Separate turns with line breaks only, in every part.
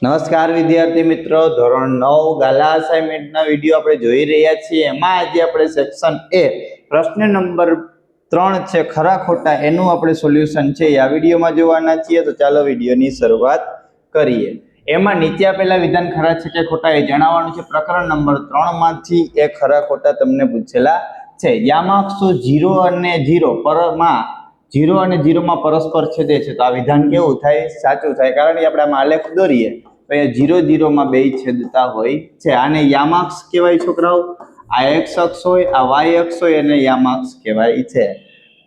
નમસ્કાર વિદ્યાર્થી મિત્રો, ધોરણ 9 ગાલા અસાઇનમેન્ટના વિડીયો આપણે જોઈ રહ્યા છીએ. એમાં આજે આપણે સેક્શન એ પ્રશ્ન નંબર 3 છે ખરા ખોટા, એનું આપણે સોલ્યુશન છે આ વિડીયોમાં જોવાના છીએ. તો ચાલો વિડીયોની શરૂઆત કરીએ. એમાં નીચે આપેલા વિધાન ખરા છે કે ખોટા એ જણાવવાનું છે. પ્રકરણ નંબર 3 માંથી એ ખરા ખોટા તમને પૂછેલા છે. યામાક્ષો 0 અને 0 પરમાં 0 અને 0 માં પરસ્પર છેદે છે. તો આ વિધાન કેવું થાય? સાચું થાય, કારણ કે આપણે આમાં આલેખ દોરીએ તો એ 0 0 માં બે છેદતા હોય છે. આને યામાક્ષ કહેવાય છોકરાઓ. આ એક્સ અક્ષ હોય, આ વાય અક્ષ હોય, એને યામાક્ષ કહેવાય છે.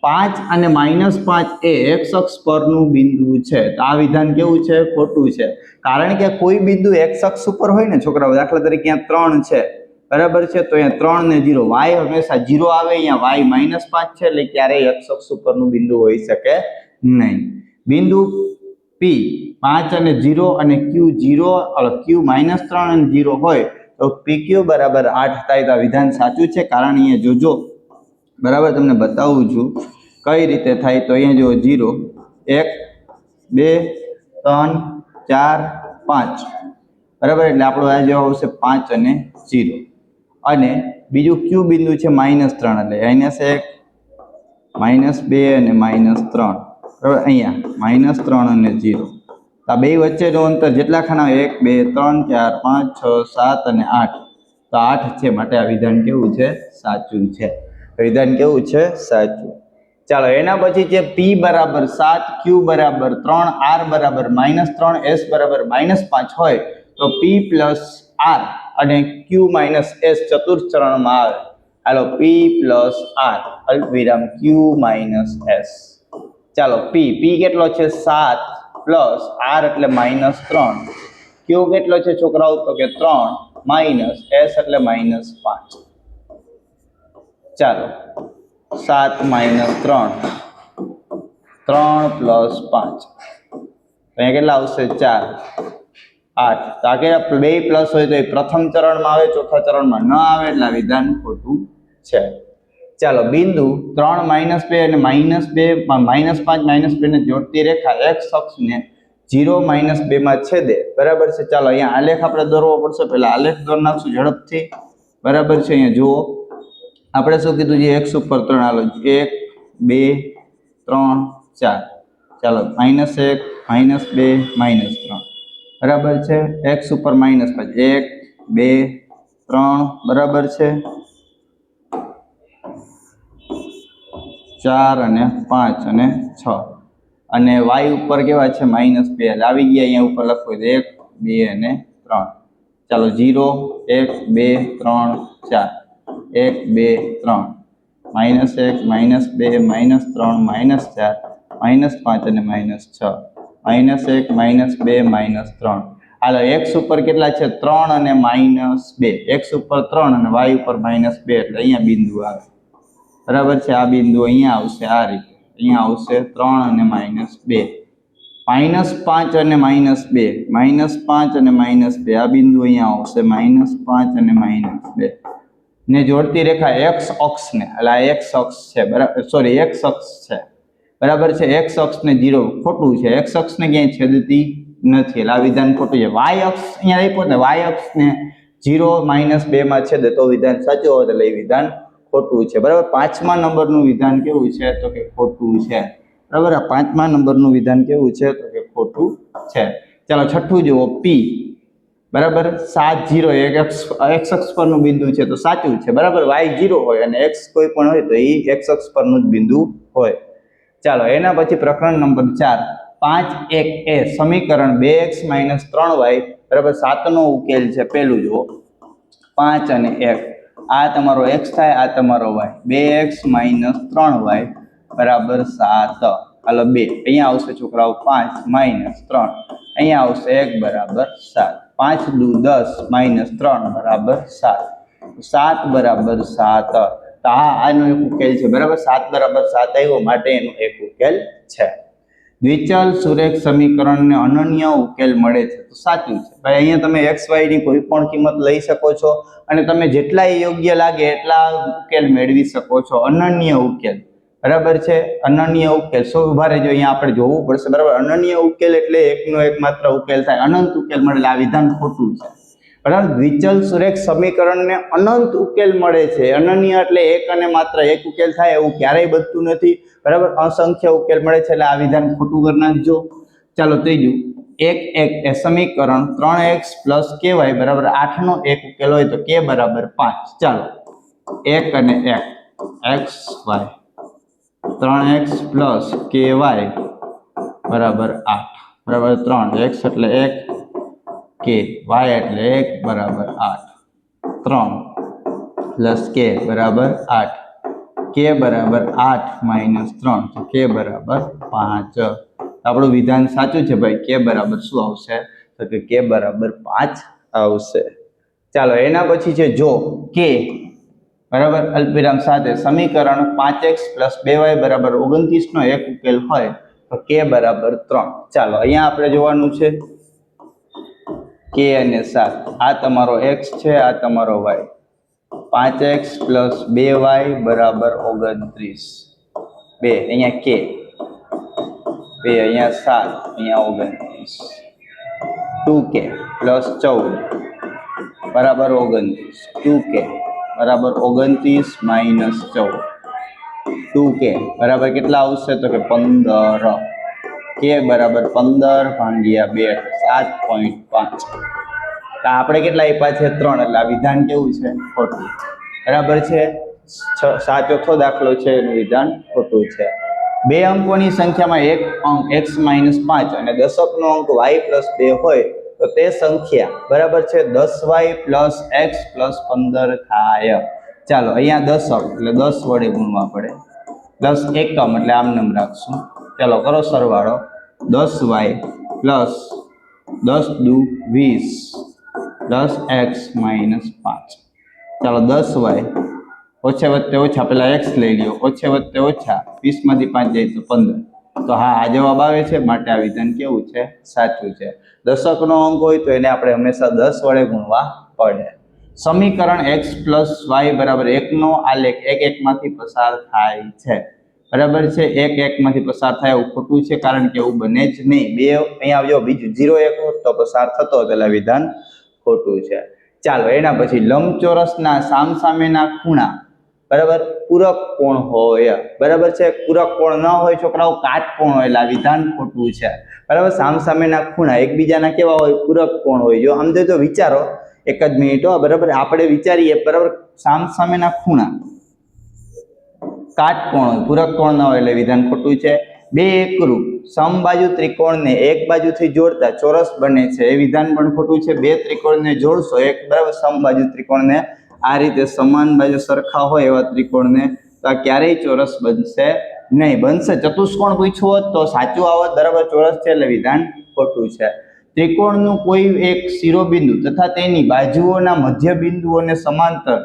5 અને -5 એ એક્સ અક્ષ પરનું બિંદુ છે. તો આ વિધાન કેવું છે? ખોટું છે, કારણ કે કોઈ બિંદુ એક્સ અક્ષ ઉપર હોય ને છોકરાઓ, દાખલા તરીકે અહીંયા 3 છે, બરાબર છે, તો અહીંયા 3 ને 0, વાય હંમેશા 0 આવે, અહીંયા વાય -5 છે, એટલે ક્યારેય એક્સ અક્ષ ઉપરનું બિંદુ હોઈ શકે નહીં. બિંદુ P 5 અને 0 અને Q 3 અને 0 હોય તો PQ બરાબર 8 થાય. તો વિધાન સાચું છે, કારણ અહીંયા જોજો, બરાબર, તમને બતાવું છું કઈ રીતે થાય. તો અહીંયા જો 0 1 2 3 4 5, બરાબર, એટલે આપણો આ જવાબ આવશે 5 અને 0. અને બીજું Q બિંદુ છે -3, એટલે -1 -2 અને -3, બરાબર. અહીંયા -3 અને 0, આ બે વચ્ચેનું અંતર જેટલા ખાના 1 2 3 4 5 6 7 અને 8, તો 8 છે, માટે આ વિધાન કેવું છે? સાચું છે. વિધાન કેવું છે? સાચું. ચાલો, એના પછી છે P બરાબર 7, Q બરાબર 3, R બરાબર -3, S બરાબર -5 હોય તો P પ્લસ R અને Q માઇનસ S ચતુર્થ ચરણમાં આવે. હાલો, P પ્લસ R અલ્પવિરામ Q માઇનસ S. ચાલો, P કેટલો છે? 7 પ્લસ R એટલે -3. Q કેટલો છે છોકરાઓ? તો કે 3 માઇનસ S એટલે -5. ચાલો, 7 - 3, 3 પ્લસ 5, અહીંયા કેટલા આવશે? 4 8. તો આ કે બે પ્લસ હોય તો એ પ્રથમ ચરણમાં આવે, ચોથા ચરણમાં ન આવે, એટલે આ વિધાન ખોટું છે. ચાલો, બિંદુ 3 -2 અને -2 -5 -2 ને જોડતી રેખા એક્સ અક્ષને 0 -2 માં છેદે, બરાબર છે. ચાલો, અહીંયા આલેખ આપણે દોરવો પડશે. પહેલા આલેખ દોરી નાખશું ઝડપથી, બરાબર છે. અહીંયા જુઓ, આપણે શું કીધું છે? x ઉપર 3, હાલો 1 2 3 4. ચાલો, -1 -2 -3, બરાબર છે. x ઉપર -5, 1 2 3, બરાબર છે, 4 અને 5 અને 6. અને y ઉપર કેવા છે? -2, એટલે આવી ગયા. અહીંયા ઉપર લખો 1 2 અને 3. ચાલો, 0 1 2 3 4, 1 2 3, -1 -2 -3 -4 -5 અને -6, -1 -2 -3. હાલો, x ઉપર કેટલા છે? 3 અને -2. x ઉપર 3 અને y ઉપર -2, એટલે અહીંયા બિંદુ આવે, બરાબર છે. આ બિંદુ અહીંયા આવશે, આ રીતે અહીંયા આવશે 3 અને -2, -5 અને -2, -5 અને -2, આ બિંદુ અહીંયા આવશે, -5 અને -2 ને જોડતી રેખા x અક્ષને, એટલે આ x અક્ષ છે, બરાબર, સોરી, x અક્ષ છે, બરાબર છે. x અક્ષને 0, ખોટું છે. x અક્ષને ક્યાંય છેદતી નથી, એટલે આ વિધાન ખોટું છે. y અક્ષ અહીંયા આપ્યો ને, y અક્ષને 0 -2 માં છેદે તો વિધાન સાચું હોય, એટલે એ વિધાન ખોટું છે, બરાબર. 5મા નંબરનું વિધાન કેવું છે? તો કે ખોટું છે, બરાબર. આ 5મા નંબરનું વિધાન કેવું છે? તો કે ખોટું છે. ચાલો, છઠ્ઠું જુઓ, P બરાબર 7 0 x અક્ષ પરનું બિંદુ છે, તો સાચું છે, બરાબર. y 0 હોય અને x કોઈ પણ હોય તો એ x અક્ષ પરનું જ બિંદુ હોય. ચાલો, એના પછી પ્રકરણ નંબર 4, 5 1 એ સમીકરણ 2x - 3y બરાબર 7 નો ઉકેલ છે. પેલું જુઓ, 5 અને 1, આ તમારો x થાય, આ તમારો y. 2x - 3y બરાબર 7. હાલો, 2 અહીંયા આવશે છોકરાઓ, 5 - 3, અહીંયા આવશે 1 બરાબર 7. 5 દુ 10 - 3 બરાબર 7. 7 બરાબર 7. તો આનો એક ઉકેલ છે, બરાબર. 7 બરાબર 7 આવ્યો, માટે એનો એક ઉકેલ છે. દ્વિચલ સુરેખ સમીકરણને અનન્ય ઉકેલ મળે છે, તો સાચું છે. ભાઈ, અહીંયા તમે x y ની કોઈ પણ કિંમત લઈ શકો છો અને તમે જેટલા યોગ્ય લાગે એટલા ઉકેલ મેળવી શકો છો. અનન્ય ઉકેલ, બરાબર છે. અનન્ય ઉકેલ શું ઉભા રહેજો, અહીંયા આપણે જોવું પડશે. બરાબર, અનન્ય ઉકેલ એટલે એકનો એક માત્ર ઉકેલ થાય, અનંત ઉકેલ મળે. આ વિધાન ખોટું છે. બરાબર, દ્વિચલ સુરેખ સમીકરણને અનંત ઉકેલ મળે છે. અનન્ય એટલે એક અને માત્ર એક ઉકેલ થાય એવું ક્યારેય બનતું નથી. બરાબર, અસંખ્ય ઉકેલ મળે છે, એટલે આ વિધાન ખોટું કરી નાખજો. ચાલો ત્રીજું, એક એ સમીકરણ 3x + ky બરાબર 8 નો એક ઉકેલ હોય તો k બરાબર 5. ચાલો 1 અને 1 x y 3x + ky બરાબર 8 બરાબર 3x એટલે 1 k y એટલે 1 બરાબર 8 3 + k બરાબર 8 k બરાબર 8 - 3 તો k બરાબર 5. આપણું વિધાન સાચું છે ભાઈ. k બરાબર શું આવશે તો કે k બરાબર 5 આવશે. ચાલો એના પછી છે જો k બરાબર અલ્પવિરામ સાથે સમીકરણ 5x + 2y બરાબર 29 નો એક ઉકેલ હોય તો k બરાબર 3. ચાલો અહીંયા આપણે જોવાનું છે k અને 7. આ તમારો x છે, આ તમારો y. 5x + 2y બરાબર 29. 2 અહીંયા k, 2 અહીંયા 7 અહીંયા 29. 2k + 14 બરાબર 29. 2k બરાબર 29 - 14. 2k બરાબર કેટલા આવશે તો કે 15. k બરાબર 15/2 7.5. તો આપણે કેટલા આપ્યા છે 3, એટલે આ વિધાન કેવું છે ખોટું. બરાબર છે. ચોથો દાખલો છે એનું વિધાન ખોટું છે. બે અંકોની સંખ્યામાં એક અંક x - 5 અને દશકનો અંક y + 2 હોય તો તે સંખ્યા બરાબર છે 10y + x + 15 થાય. ચાલો અહીંયા દશક એટલે 10 વડે ગુણવા પડે, 10 એકમ એટલે આમ નામ રાખશું. ચાલો કરો સરવાળો. 10y + 10 દુ 20 + x - 5. ચાલો 10y ઓછે વત્તે ઓછા, પેલા x લઈ લ્યો, ઓછે વત્તે ઓછા 20 માંથી 5 જાય તો 15. તો હા, આ જવાબ આવે છે, માટે આ વિધાન કેવું છે સાચું છે. દશકનો અંક હોય તો એને આપણે હંમેશા 10 વડે ગુણવા પડે. સમીકરણ x + y બરાબર 1 નો આલેખ એક માંથી પસાર થાય છે. બરાબર છે, એક માંથી પસાર થાય એવું ખોટું છે, કારણ કે એવું બને જ નહીં. બે અહીંયા આવજો, બીજું 0 1 હોત તો પસાર થતો, એટલે વિધાન ખોટું છે. ચાલો એના પછી લંબચોરસના સામસામેના ખૂણા બરાબર પૂરક કોણ હોય. બરાબર છે, પૂરક કોણ ન હોય છોકરાઓ, કાટકોણ હોય, એટલે આ વિધાન ખોટું છે. બરાબર, સામસામેના ખૂણા એકબીજાના કેવા હોય પૂરક કોણ હોય. જો સમજે તો વિચારો એક જ મિનિટ. બરાબર, આપણે વિચારીએ બરાબર, સામસામેના ખૂણા કાટકોણ હોય, પૂરક કોણ ના હોય, એટલે વિધાન ખોટું છે. બે એકરૂપ સમબાજુ ત્રિકોણને એક બાજુથી જોડતા ચોરસ બને છે, એ વિધાન પણ ખોટું છે. બે ત્રિકોણને જોડશો એક બરાબર સમબાજુ ત્રિકોણને, આ રીતે સમાન બાજુ સરખા હોય એવા ત્રિકોણને, તો આ ક્યારેય ચોરસ બનશે નહીં. બનશે ચતુષ્કોણ પૂછ્યું હોત તો સાચું આવત. બરાબર, ચોરસ છે એટલે વિધાન ખોટું છે. ત્રિકોણનું કોઈ એક શિરોબિંદુ તથા તેની બાજુઓના મધ્ય બિંદુઓને સમાંતર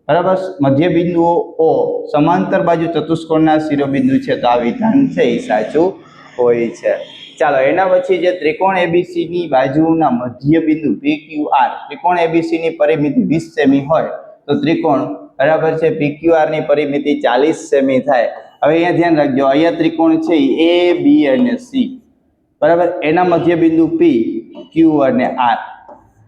બરાબર મધ્ય બિંદુઓ ઓ સમાંતર બાજુ ચતુષ્કોણના શિરોબિંદુ છે, તો આ વિધાન છે એ સાચું હોય છે. ચાલો એના પછી જે ત્રિકોણ એબીસી ની બાજુના મધ્ય બિંદુ PQR, ત્રિકોણ એબીસી ની પરિમિતિ 20 સેમી હોય તો ત્રિકોણ બરાબર છે PQR ની પરિમિતિ 40 સેમી થાય. હવે અહીંયા ધ્યાન રાખજો, અહીંયા ત્રિકોણ છે એ બી અને સી બરાબર, એના મધ્ય બિંદુ P, Q અને R.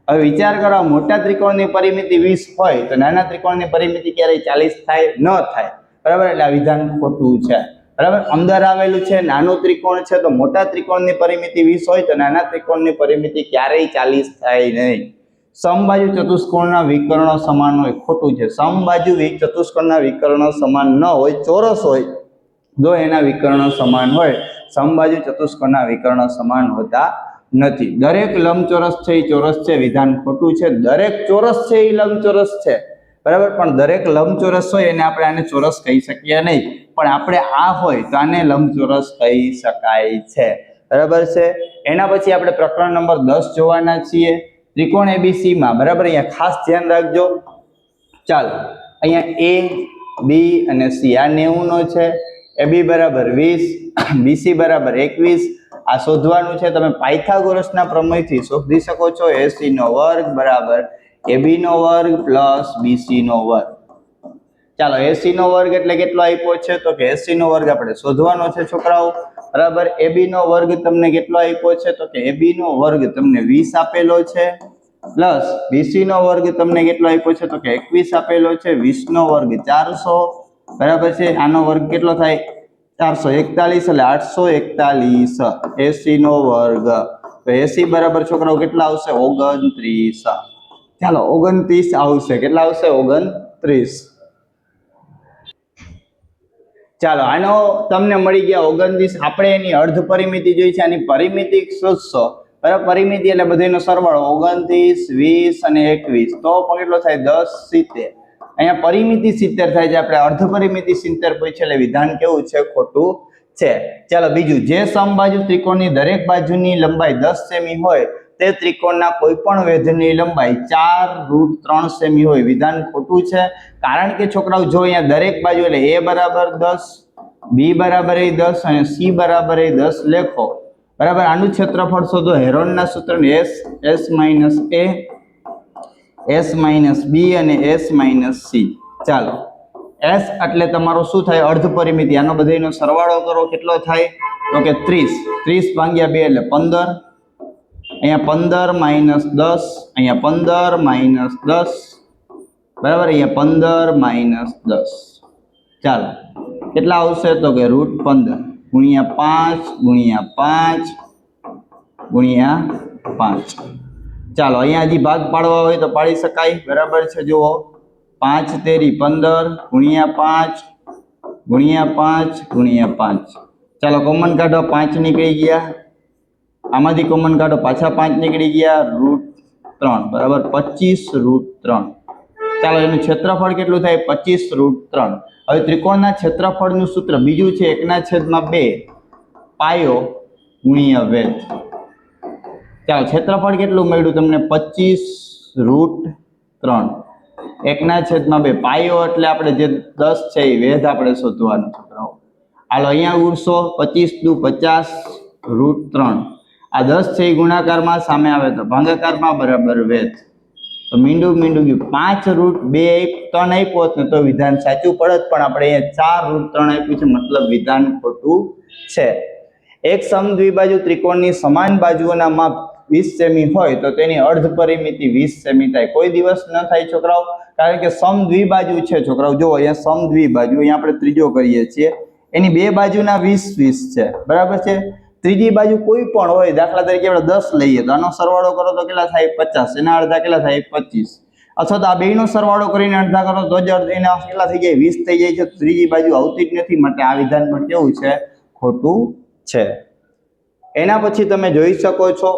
હવે વિચાર કરો, મોટા ત્રિકોણની પરિમિતિ 20 હોય તો નાના ત્રિકોણની પરિમિતિ ક્યારેય 40 થાય ન થાય. બરાબર, એટલે આ વિધાન ખોટું છે. બરાબર, અંદર આવેલું છે નાનું ત્રિકોણ છે, તો મોટા ત્રિકોણની પરિમિતિ 20 હોય તો નાના ત્રિકોણની પરિમિતિ ક્યારેય 40 થાય નહીં. સમબાજુ ચતુષ્કોણના વિકર્ણો સમાન હોય, ખોટું છે. સમબાજુ ચતુષ્કોણના વિકર્ણો સમાન ન હોય, ચોરસ હોય જો એના વિકર્ણો સમાન હોય, સમબાજુ ચતુષ્કોણના વિકર્ણો સમાન હોતા નથી. દરેક લંબચોરસ છે એ ચોરસ છે, વિધાન ખોટું છે. દરેક ચોરસ છે એ લંબચોરસ છે બરાબર, પણ દરેક લંબચોરસ હોય એને આપણે આને ચોરસ કહી શકીએ નહીં, પણ આપણે આ હોય તો આને લંબચોરસ કહી શકાય છે. બરાબર છે. એના પછી આપણે પ્રકરણ નંબર 10 જોવાના છીએ. ત્રિકોણ એબીસી માં બરાબર, અહીંયા ખાસ ધ્યાન રાખજો. ચાલો અહીંયા એ બી અને સી આ 90 નો છે, AB બરાબર 20, BC બરાબર 21. આ શોધવાનું છે, તમે પાયથાગોરસના પ્રમેયથી શોધી શકો છો. AC નો વર્ગ બરાબર AB નો વર્ગ પ્લસ BC નો વર્ગ. ચાલો 80 નો વર્ગ એટલે કેટલો આપ્યો છે તો કે 80 નો વર્ગ આપણે શોધવાનો છે છોકરાઓ બરાબર AB નો વર્ગ તમને કેટલો આપ્યો છે તો કે AB નો વર્ગ તમને 20 આપેલો છે પ્લસ BC નો વર્ગ તમને કેટલો આપ્યો છે તો કે 21 આપેલો છે 20 નો વર્ગ 400 બરાબર છે આનો વર્ગ કેટલો થાય 441 એટલે 841 80 નો વર્ગ તો 80 બરાબર છોકરાઓ કેટલા આવશે 29 ચાલો 29 આવશે કેટલા આવશે 29 ચાલો આનો તમને મળી ગયા 29 આપણે એની અર્ધ પરિમિતિ જોઈ છે આની પરિમિતિ શોધશો બરાબર પરિમિતિ એટલે બધાનો સરવાળો 29 20 અને 21 તો કેટલો થાય 10 70 અહીંયા પરિમિતિ 70 થાય છે આપણે અર્ધ પરિમિતિ 70 પૂછે એટલે વિધાન કેવું છે ખોટું છે ચાલો બીજું જે સમબાજુ ત્રિકોણની દરેક બાજુની લંબાઈ 10 સેમી હોય તે ત્રિકોણના કોઈ પણ વેધની લંબાઈ 4√3 સેમી હોય વિધાન ખોટું છે કારણ કે છોકરાઓ જો અહીંયા દરેક બાજુ એટલે a બરાબર 10 b બરાબર 10 અને c બરાબર 10 લખો બરાબર આનું ક્ષેત્રફળ શોધો હેરોનના સૂત્રને s minus a s minus b અને s માઈનસ c ચાલો s એટલે તમારો શું થાય અર્ધ પરિમિતિ આનો બધાનો સરવાળો કરો કેટલો થાય તો કે 30 ભાગ્યા 2 એટલે 15 અહીંયા 15 માઈનસ 10 અહીંયા 15 માઈનસ 10 બરાબર અહીંયા 15 માઈનસ 10 ચાલો કેટલા આવશે તો કે √15 ગુણ્યા 5 ગુણ્યા 5 ગુણ્યા 5 ચાલો અહીંયા હજી ભાગ પાડવા હોય તો પાડી શકાય બરાબર છે જુઓ 5 તેરી 15 ગુણ્યા 5 ગુણ્યા 5 ગુણ્યા 5 ચાલો કોમન કાઢો 5 નીકળી ગયા આમાંથી કોમન કાઢો પાછા 5 નીકળી ગયા √3 બરાબર 25 √3 ચાલો એનું ક્ષેત્રફળ કેટલું થાય 25 √3 હવે ત્રિકોણના ક્ષેત્રફળનું સૂત્ર બીજું છે 1/2 પાયો ગુણ્યા વેધ ચાલો ક્ષેત્રફળ કેટલું મળ્યું તમને 25 √3 1/2 પાયો એટલે આપણે જે 10 છે એ વેધ આપણે શોધવાનું છોકરાઓ હાલો અહીંયા ઉડશો 25 × 50 √3 આ 10 છે એ ગુણાકારમાં સામે આવે તો ભાગાકારમાં બરાબર વેધ તો મીંડું ગયું 5√2 3 આપ્યો ને તો વિધાન સાચું પડત પણ આપણે અહીંયા 4√3 આપ્યું છે મતલબ વિધાન ખોટું છે એક સમદ્વિબાજુ ત્રિકોણની સમાન બાજુઓના માપ 20 સેમી હોય તો તેની અર્ધ પરિમિતિ 20 સેમી થાય કોઈ દિવસ ન થાય છોકરાઓ કારણ કે સમદ્વિબાજુ છે છોકરાઓ જો અહીંયા સમદ્વિબાજુ અહીંયા આપણે ત્રીજો કરીએ છીએ એની બે બાજુના 20 છે બરાબર છે ત્રીજી બાજુ કોઈ પણ હોય દાખલા તરીકે આપણે 10 લઈએ તો આનો સરવાળો કરો તો કેટલા થાય 50 એના અડધા કેટલા થાય 25 અથવા તો આ બેયનો સરવાળો કરીને અડધા કરો તો જ એના કેટલા થઈ જાય 20 થઈ જાય છે ત્રીજી બાજુ આવતી જ નથી માટે આ વિધાન પણ કેવું છે ખોટું છે એના પછી તમે જોઈ શકો છો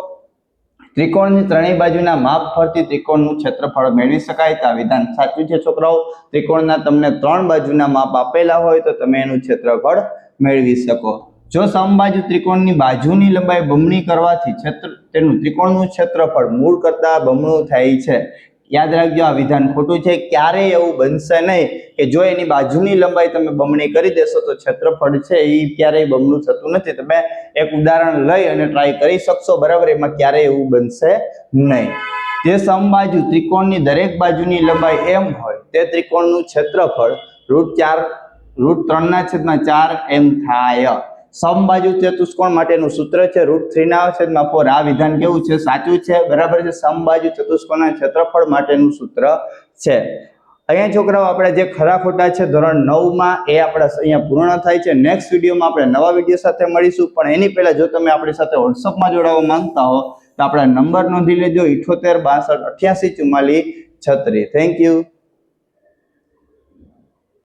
ત્રિકોણની ત્રણેય બાજુના માપ પરથી ત્રિકોણનું ક્ષેત્રફળ મેળવી શકાય તો આ વિધાન સાચું છે છોકરાઓ ત્રિકોણના તમને 3 બાજુના માપ આપેલા હોય તો તમે એનું ક્ષેત્રફળ મેળવી શકો જો સમબાજુ ત્રિકોણની બાજુની લંબાઈ બમણી કરવાથી તેનું ત્રિકોણનું ક્ષેત્રફળ મૂળ કરતા બમણું થાય છે યાદ રાખજો આ વિધાન ખોટું છે ક્યારેય એવું બનશે નહીં કે જો એની બાજુની લંબાઈ તમે બમણી કરી દેશો તો ક્ષેત્રફળ છે એ ક્યારેય બમણું થતું નથી તમે એક ઉદાહરણ લઈ અને ટ્રાય કરી શકશો બરાબર એમાં ક્યારેય એવું બનશે નહીં જે સમબાજુ ત્રિકોણની દરેક બાજુની લંબાઈ m હોય તે ત્રિકોણનું ક્ષેત્રફળ √3/4 m થાય સમબાજુ ચતુષ્કોણ માટેનું સૂત્ર છે √3/4 આ વિધાન કેવું છે સાચું છે બરાબર છે સમબાજુ ચતુષ્કોણના ક્ષેત્રફળ માટેનું સૂત્ર છે અહીંયા છોકરાઓ આપણે જે ખરા ખોટા છે ધોરણ 9 માં એ આપણે અહીંયા પૂર્ણ થાય છે નેક્સ્ટ વિડીયોમાં આપણે નવા વિડીયો સાથે મળીશું પણ એની પહેલા જો તમે આપણી સાથે વોટ્સઅપમાં જોડાવા માંગતા હો તો આપણા નંબર નોંધી લેજો 78 62 88 44 36 થેન્ક યુ